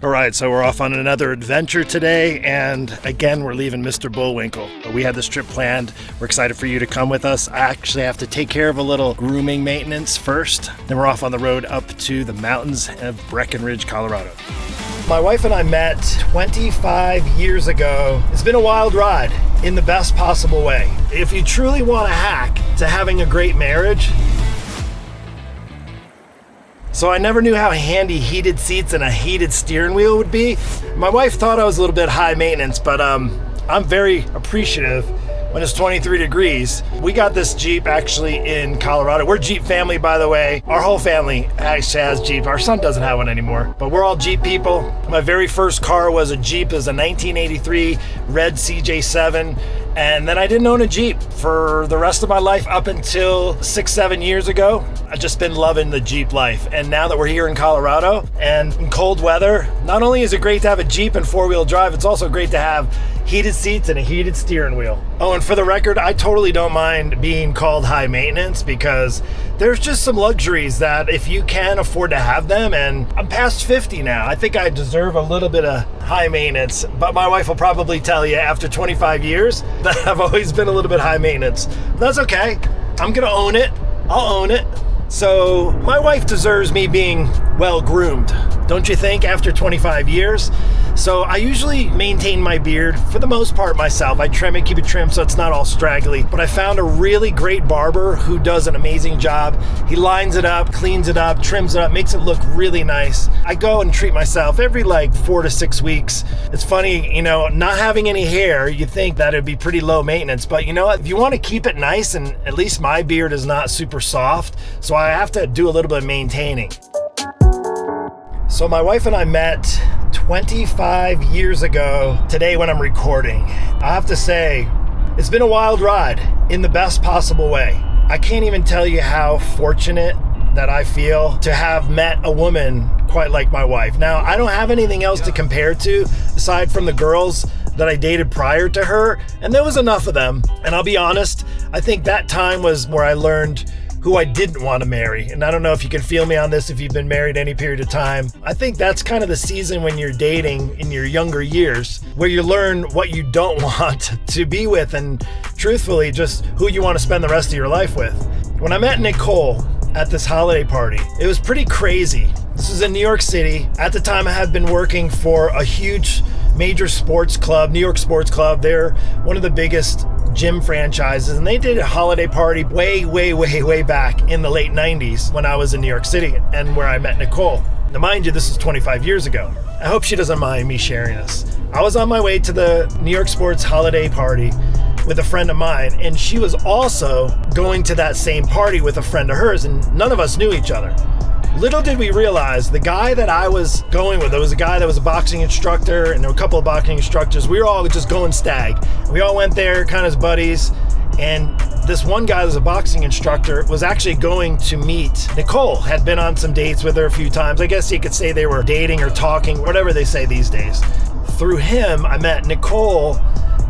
All right, so we're off on another adventure today, and again, we're leaving Mr. Bullwinkle. We had this trip planned. We're excited for you to come with us. I actually have to take care of a little grooming maintenance first. Then we're off on the road up to the mountains of Breckenridge, Colorado. My wife and I met 25 years ago. It's been a wild ride in the best possible way. If you truly want to hack to having a great marriage, so I never knew how handy heated seats and a heated steering wheel would be. My wife thought I was a little bit high maintenance, but I'm very appreciative when it's 23 degrees. We got this Jeep actually in Colorado. We're Jeep family, by the way. Our whole family actually has Jeep. Our son doesn't have one anymore, but we're all Jeep people. My very first car was a Jeep. It was a 1983 red CJ7. And then I didn't own a Jeep for the rest of my life up until 6-7 years ago. I've just been loving the Jeep life. And now that we're here in Colorado and in cold weather, not only is it great to have a Jeep and four-wheel drive, it's also great to have heated seats and a heated steering wheel. Oh, and for the record, I totally don't mind being called high maintenance because there's just some luxuries that if you can afford to have them, and I'm past 50 now, I think I deserve a little bit of high maintenance, but my wife will probably tell you after 25 years that I've always been a little bit high maintenance. That's okay. I'm gonna own it. I'll own it. So my wife deserves me being well groomed, don't you think, after 25 years? So I usually maintain my beard for the most part myself. I trim it, keep it trimmed so it's not all straggly, but I found a really great barber who does an amazing job. He lines it up, cleans it up, trims it up, makes it look really nice. I go and treat myself every 4 to 6 weeks. It's funny, not having any hair, you'd think that it'd be pretty low maintenance, but you know what? If you want to keep it nice, and at least my beard is not super soft, so I have to do a little bit of maintaining. So my wife and I met 25 years ago today when I'm recording. I have to say, it's been a wild ride in the best possible way. I can't even tell you how fortunate that I feel to have met a woman quite like my wife. Now, I don't have anything else to compare to aside from the girls that I dated prior to her, and there was enough of them. And I'll be honest, I think that time was where I learned who I didn't want to marry. And I don't know if you can feel me on this if you've been married any period of time. I think that's kind of the season when you're dating in your younger years, where you learn what you don't want to be with and truthfully just who you want to spend the rest of your life with. When I met Nicole at this holiday party, it was pretty crazy. This was in New York City. At the time I had been working for a huge major sports club, New York Sports Club. They're one of the biggest gym franchises, and they did a holiday party way back in the late 90s when I was in New York City and where I met Nicole. Now mind you, this is 25 years ago. I hope she doesn't mind me sharing this. I was on my way to the New York Sports holiday party with a friend of mine, and she was also going to that same party with a friend of hers, and none of us knew each other. Little did we realize the guy that I was going with, there was a guy that was a boxing instructor and there were a couple of boxing instructors. We were all just going stag. We all went there kind of as buddies, and this one guy that was a boxing instructor was actually going to meet Nicole, had been on some dates with her a few times. I guess you could say they were dating or talking, whatever they say these days. Through him, I met Nicole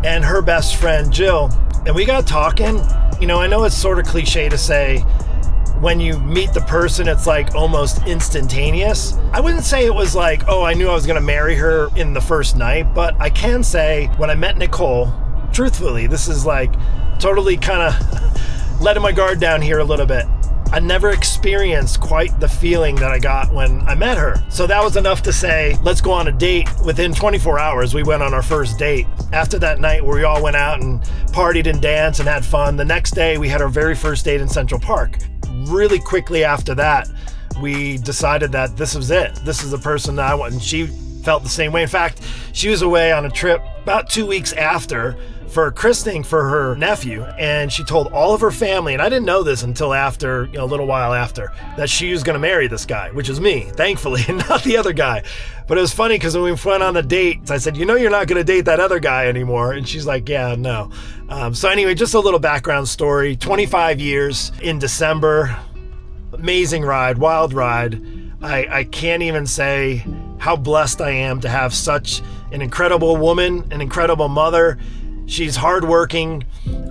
and her best friend, Jill, and we got talking. I know it's sort of cliche to say, when you meet the person, it's almost instantaneous. I wouldn't say it was I knew I was gonna marry her in the first night, but I can say when I met Nicole, truthfully, this is totally kind of letting my guard down here a little bit. I never experienced quite the feeling that I got when I met her. So that was enough to say, let's go on a date. Within 24 hours, we went on our first date. After that night where we all went out and partied and danced and had fun, the next day we had our very first date in Central Park. Really quickly after that, we decided that this was it. This is the person that I want, and she felt the same way. In fact, she was away on a trip about 2 weeks after for a christening for her nephew, and she told all of her family, and I didn't know this until after, a little while after, that she was going to marry this guy, which is me, thankfully, and not the other guy. But it was funny because when we went on the date, I said, you're not going to date that other guy anymore. And she's like, yeah, no. So anyway, just a little background story. 25 years in December. Amazing ride, wild ride. I can't even say how blessed I am to have such an incredible woman, an incredible mother. She's hardworking.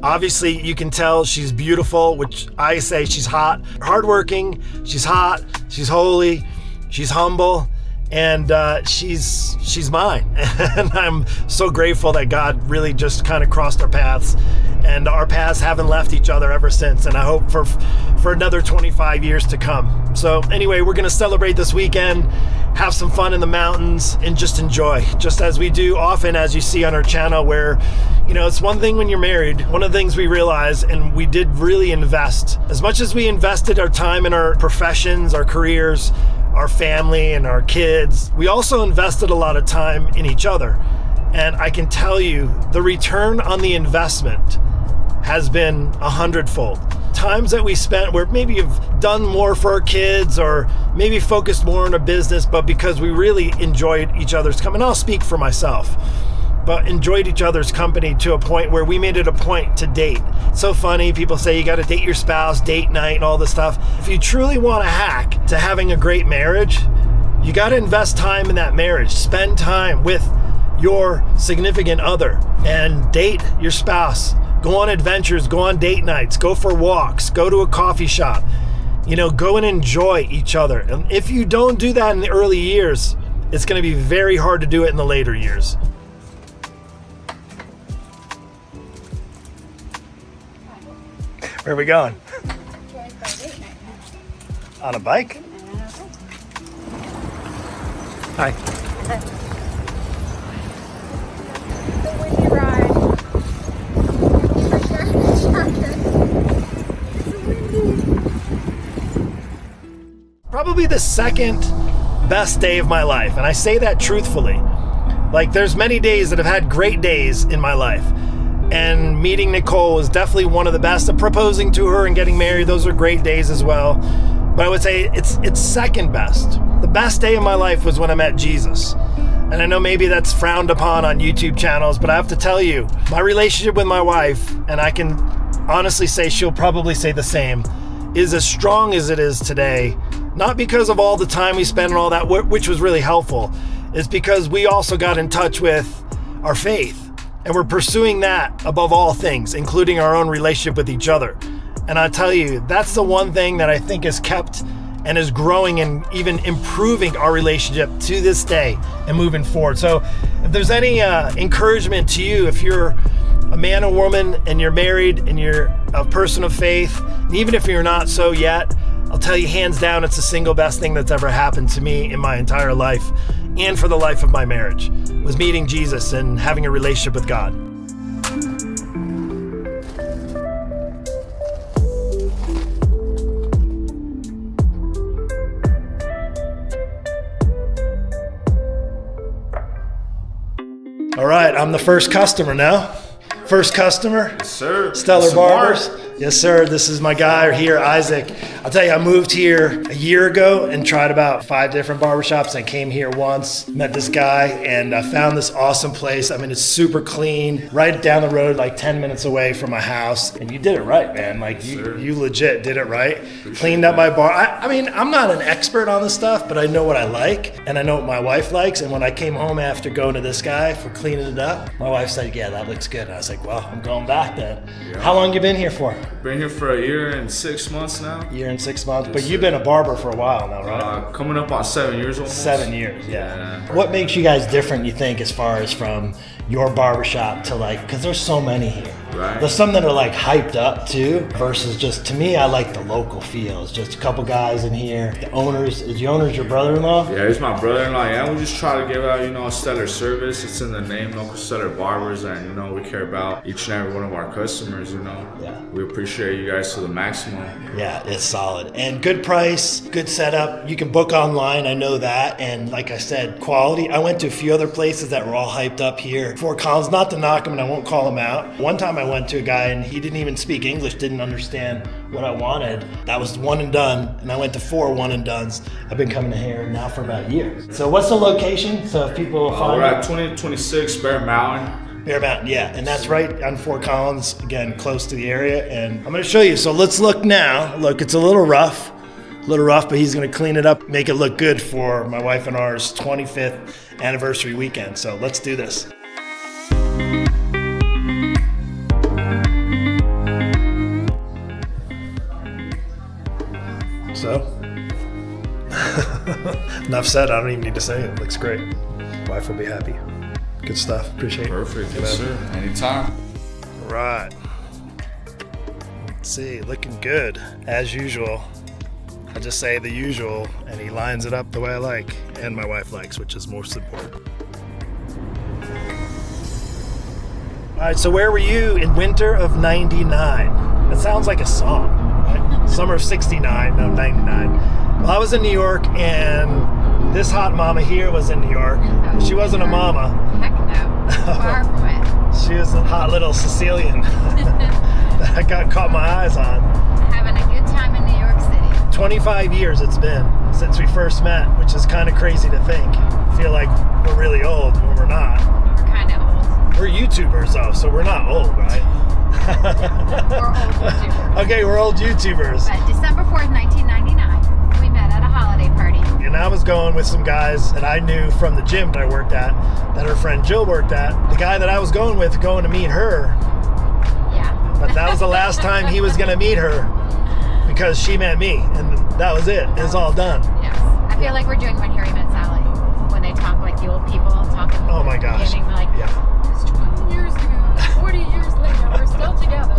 Obviously, you can tell she's beautiful, which I say she's hot. Hardworking, she's hot, she's holy, she's humble, and she's mine. And I'm so grateful that God really just kind of crossed our paths, and our paths haven't left each other ever since, and I hope for another 25 years to come. So anyway, we're gonna celebrate this weekend, have some fun in the mountains, and just enjoy, just as we do often, as you see on our channel, where, you know, it's one thing when you're married. One of the things we realized, and we did really invest, as much as we invested our time in our professions, our careers, our family, and our kids, we also invested a lot of time in each other. And I can tell you, the return on the investment has been 100-fold. Times that we spent where maybe you've done more for our kids, or maybe focused more on a business, but because we really enjoyed each other's company. And I'll speak for myself, but enjoyed each other's company to a point where we made it a point to date. It's so funny, people say you got to date your spouse, date night, and all this stuff. If you truly want to hack to having a great marriage, you got to invest time in that marriage. Spend time with your significant other and date your spouse. Go on adventures, go on date nights, go for walks, go to a coffee shop. You know, go and enjoy each other. And if you don't do that in the early years, it's going to be very hard to do it in the later years. Where are we going? On a bike? Hi. The windy ride. Probably the second best day of my life, and I say that truthfully. Like, there's many days that have had great days in my life, and meeting Nicole was definitely one of the best. Proposing to her and getting married, those are great days as well. But I would say it's second best. The best day of my life was when I met Jesus. And I know maybe that's frowned upon on YouTube channels, but I have to tell you, my relationship with my wife, and I can honestly say she'll probably say the same, is as strong as it is today. Not because of all the time we spent and all that, which was really helpful. It's because we also got in touch with our faith. And we're pursuing that above all things, including our own relationship with each other. And I tell you, that's the one thing that I think has kept and is growing and even improving our relationship to this day and moving forward. So if there's any encouragement to you, if you're a man or woman and you're married and you're a person of faith, and even if you're not so yet, I'll tell you hands down, it's the single best thing that's ever happened to me in my entire life and for the life of my marriage, was meeting Jesus and having a relationship with God. All right, I'm the first customer now. First customer, yes, sir. Stellar Barbers. Yes, sir. This is my guy here, Isaac. I'll tell you, I moved here a year ago and tried about 5 different barbershops. I came here once, met this guy, and I found this awesome place. I mean, it's super clean, right down the road, like 10 minutes away from my house. And you did it right, man. Like, you legit did it right. Cleaned up my bar. I mean, I'm not an expert on this stuff, but I know what I like, and I know what my wife likes. And when I came home after going to this guy for cleaning it up, my wife said, yeah, that looks good. And I was like, well, I'm going back then. Yeah. How long you been here for? Been here for a year and 6 months now. Year and 6 months, but you've been a barber for a while now, right? Coming up on 7 years almost. 7 years, yeah. What makes you guys different, you think, as far as from your barbershop to like, because there's so many here. Right. There's some that are like hyped up too, versus just, to me, I like the local feel. It's just a couple guys in here. The owners, is the owner's your brother-in-law? Yeah, he's my brother-in-law. Yeah, we just try to give out, a stellar service. It's in the name, NoCO Stellar Barbers, and, we care about each and every one of our customers, Yeah. We appreciate you guys to the maximum. Yeah, it's solid. And good price, good setup. You can book online, I know that. And like I said, quality. I went to a few other places that were all hyped up here. Fort Collins, not to knock them, and I won't call them out. One time I went to a guy and he didn't even speak English, didn't understand what I wanted. That was one and done, and I went to 4 one and dones. I've been coming to here now for about a year. So what's the location? So if people find we're at 2026 Bear Mountain. Bear Mountain, yeah, and that's right on Fort Collins, again, close to the area. And I'm gonna show you, so let's look now. Look, it's a little rough, but he's gonna clean it up, make it look good for my wife and ours 25th anniversary weekend. So let's do this. So, Enough said. I don't even need to say it. It looks great. Wife will be happy. Good stuff. Appreciate it. Perfect. Yes, sir. Anytime. All right. Let's see. Looking good as usual. I just say the usual, and he lines it up the way I like, and my wife likes, which is most important. All right, so where were you in winter of 99? That sounds like a song, right? Summer of 69, no, 99. Well, I was in New York, and this hot mama here was in New York. She wasn't a mama. Heck no. Far from it. She was a hot little Sicilian that I caught my eyes on. Having a good time in New York City. 25 years it's been since we first met, which is kind of crazy to think. I feel like we're really old when we're not. We're kind of old. We're YouTubers though, so we're not old, right? We're old YouTubers. Okay, we're old YouTubers. But December 4th, 1999, we met at a holiday party. And I was going with some guys that I knew from the gym that I worked at, that her friend Jill worked at. The guy that I was going with, going to meet her. Yeah. But that was the last time he was going to meet her because she met me, and that was it. It's all done. Yes. I feel like we're doing when Harry met Sally. When they talk like the old people talking. Oh my gosh. Like, Yeah. it's 20 years ago, 40 years later, we're still together.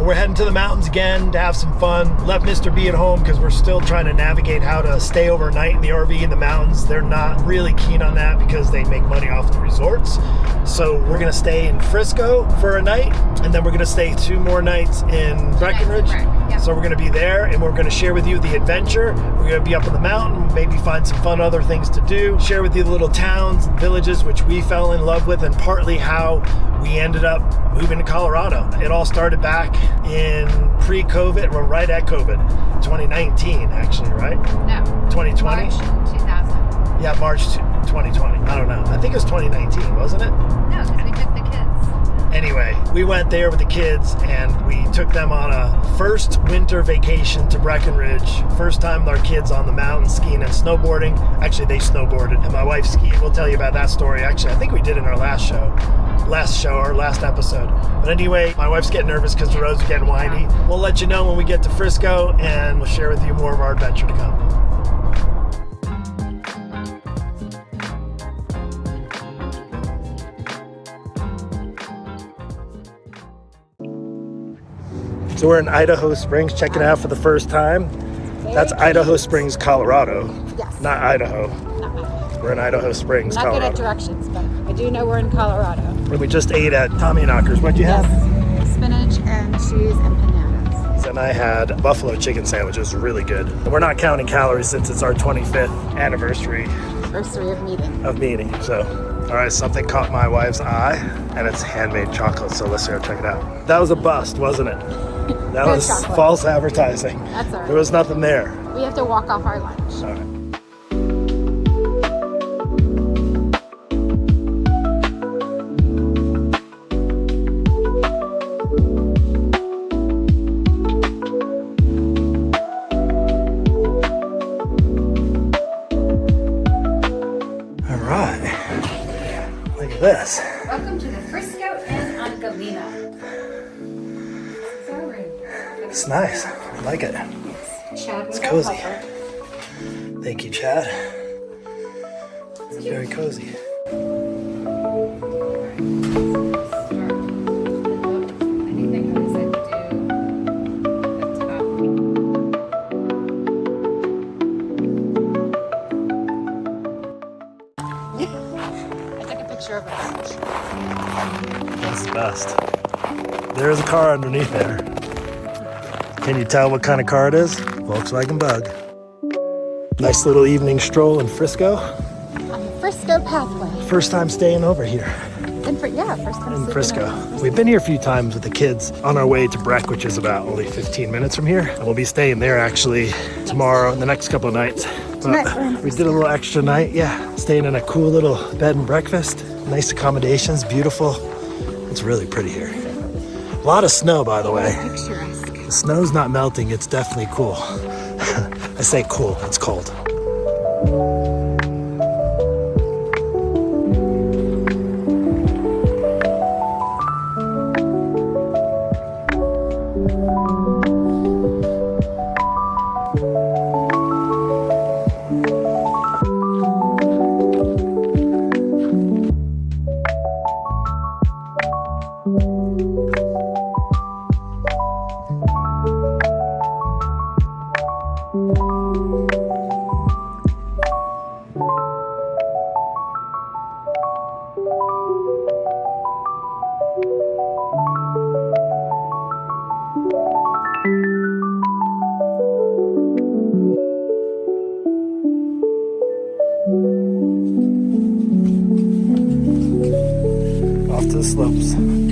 We're heading to the mountains again to have some fun. Left Mr. B at home because we're still trying to navigate how to stay overnight in the RV in the mountains. They're not really keen on that because they make money off the resorts. So we're going to stay in Frisco for a night, and then we're going to stay 2 more nights in Breckenridge. Yep. So we're going to be there, and we're going to share with you the adventure. We're going to be up in the mountain, maybe find some fun other things to do, share with you the little towns and villages which we fell in love with, and partly how we ended up moving to Colorado. It all started back in pre-COVID, well, right at COVID, 2019 actually, right? No. 2020? March 2000. Yeah, March 2020. I don't know. I think it was 2019, wasn't it? No, because we took the kids. Anyway, we went there with the kids, and we took them on a first winter vacation to Breckenridge. First time with our kids on the mountain skiing and snowboarding. Actually, they snowboarded, and my wife skied. We'll tell you about that story. Actually, I think we did in our last episode. But anyway, my wife's getting nervous because the roads are getting windy. We'll let you know when we get to Frisco, and we'll share with you more of our adventure to come. So we're in Idaho Springs, checking it out for the first time. That's Idaho Springs, Colorado. Yes. Not Idaho. Not mine. We're in Idaho Springs, Not good Colorado. at directions, but I do know we're in Colorado. And we just ate at Tommyknockers. What'd you have? Spinach and cheese and panadas. And I had buffalo chicken sandwiches, really good. And we're not counting calories since it's our 25th anniversary Anniversary of meeting. So, all right, something caught my wife's eye, and it's handmade chocolate, so let's go check it out. That was a bust, wasn't it? That was chocolate. false advertising. That's all right. There was nothing there. We have to walk off our lunch. All right. All right. Look at this. Welcome to the Frisco Inn On Galena. Sorry. It's nice. I like it. Chad, It's cozy. Thank you, Chad. It's very cozy. Anything that I said to do, lift it up. I took a picture of it. That's the best. There's a car underneath there. Can you tell what kind of car it is? Volkswagen Bug. Nice little evening stroll in Frisco. On the Frisco Pathway. First time staying over here First time in sleeping Frisco. over. We've been here a few times with the kids on our way to Breck, which is about only 15 minutes from here. And we'll be staying there actually tomorrow and the next couple of nights. Tonight we're in We did a little extra night, yeah. Staying in a cool little bed and breakfast. Nice accommodations, beautiful. It's really pretty here. A lot of snow, by the way. Picturesque. The snow's not melting, it's definitely cool. I say cool, it's cold. slopes.